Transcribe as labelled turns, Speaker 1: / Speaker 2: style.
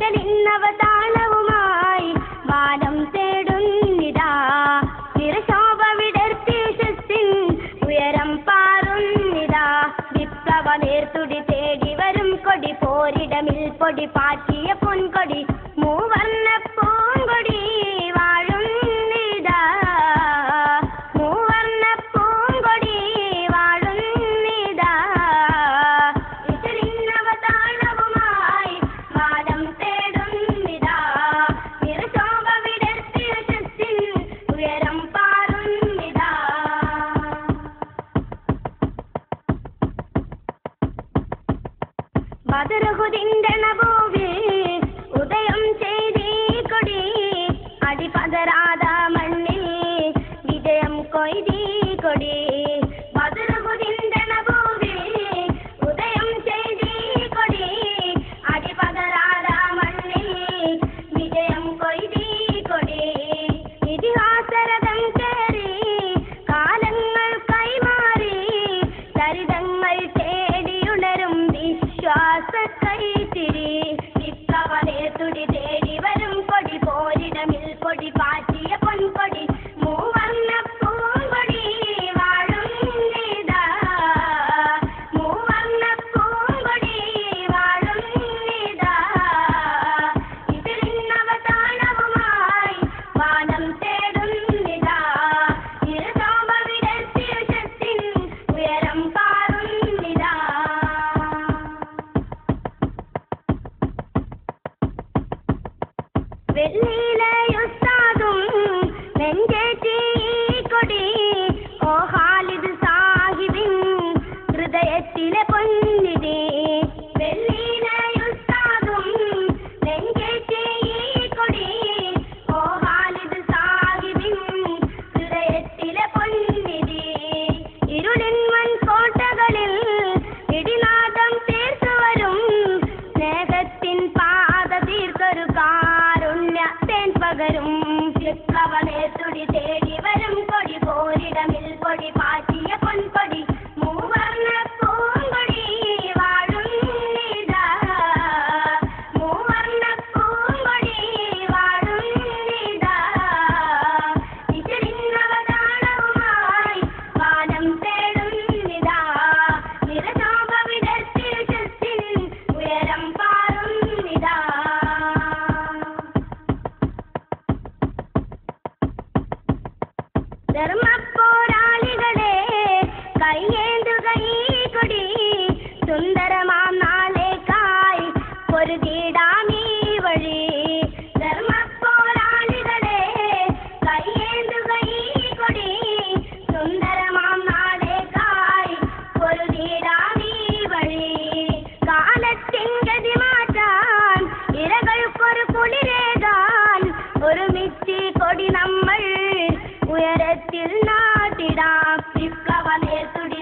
Speaker 1: ഇറ്റലിന്നവതാളവുമായി വാനം തേടുന്നിതാ നിറശോഭ വിടർത്തി യശസ്സിൻ ഉയരം പാറുന്നിതാ വിപ്ലവ നേർത്തുടി തേടി വരും കൊടി പോരിടമിൽ പൊടി പാറ്റിയ പൊൻകൊടി മൂവർണ്ണ പൂങ്കൊടി വാഴുന്നിതാ മൂവർണ്ണ പൂങ്കൊടി വാഴുന്നിതാ ഇറ്റലിന്നവതാളവുമായി വാനം തേടുന്നിതാ നിറശോഭ വിടർത്തി യശസ്സിൻ ഉയരം പാറുന്നിതാ ബദറുഹുദിന്റെ നബൂവിൽ ഉദയം ചെയ്തീ കൊടി അടിപതരാത മണ്ണിൽ വിജയം കൊയ്തീ കൊടി ബദറുഹുദിന്റെ നബൂവിൽ ഉദയം ചെയ്തീ കൊടി അടിപതരാത മണ്ണിൽ വിജയം കൊയ്തീ കൊടി ഇതിഹാസരഥം കേറി കാലങ്ങൾ കൈമാറി ചരിതങ്ങൾ തേടിയുണരും വിശ്വാസ കൈത്തിരി വിപ്ലവ നേർത്തുടി തേടി വരും കൊടി പോരിടമിൽ പൊടി പാറ്റിയ പൊൻകൊടി മൂവർണ്ണ പൂങ്കൊടി വാഴുന്നിതാ മൂവർണ്ണ പൂങ്കൊടി വാഴുന്നിതാ ഇറ്റലിന്നവതാളവുമായി വാനം തേടുന്നിതാ നിറശോഭ വിടർത്തി യശസ്സിൻ ഉയരം പാറുന്നിതാ വെള്ളിയിലെയുസ്താദും നെഞ്ചേറ്റി കൊടി ഓ ഖാലിദ് സാഹിബിൻ ഹൃദയത്തിലെ പൊന്നിതി വെള്ളിയിലെയുസ്താദും നെഞ്ചേറ്റി കൊടി ഓ ഖാലിദ് സാഹിബിൻ ഹൃദയത്തിലെ പൊന്നിതി ഇരുളിൻ മൺകോട്ടകളിൽ ഇടിനാദം തീർത്തു വരും സ്നേഹത്തിൻ പാത തീർത്തൊരു കാരുണ്യ തേൻ പകരും വിപ്ലവ നേർത്തുടി തേടി വരും കൊടി പോരിടമിൽ പൊടി പാറ്റിയ പൊൻകൊടി മൂവർണ്ണ പൂങ്കൊടി വാഴുന്നിതാ മൂവർണ്ണ പൂങ്കൊടി വാഴുന്നിതാ ഇറ്റലിന്നവതാളവുമായി വാനം തേടുന്നിതാ നിറശോഭ വിടർത്തി യശസ്സിൻ ഉയരം പാറുന്നിതാ ധർമ്മപ്പോരാളികളെ കയ്യേന്തുക ഈ കൊടി സുന്ദരമാം നാളേക്കായി പൊരുതിടാമീ വഴി ധർമ്മപ്പോരാളികളെ കയ്യേന്തുക ഈ കൊടി സുന്ദരമാം നാളേക്കായി പൊരുതിടാമീ വഴി കാലത്തിൻ ഗതി മാറ്റാൻ ഇരകൾക്കൊരു കുളിരേകാൻ ഒരുമിച്ച് കൊടി നമ്മൾ ഉയരത്തിൽ നാട്ടിടാം വിപ്ലവ നേർത്തുടി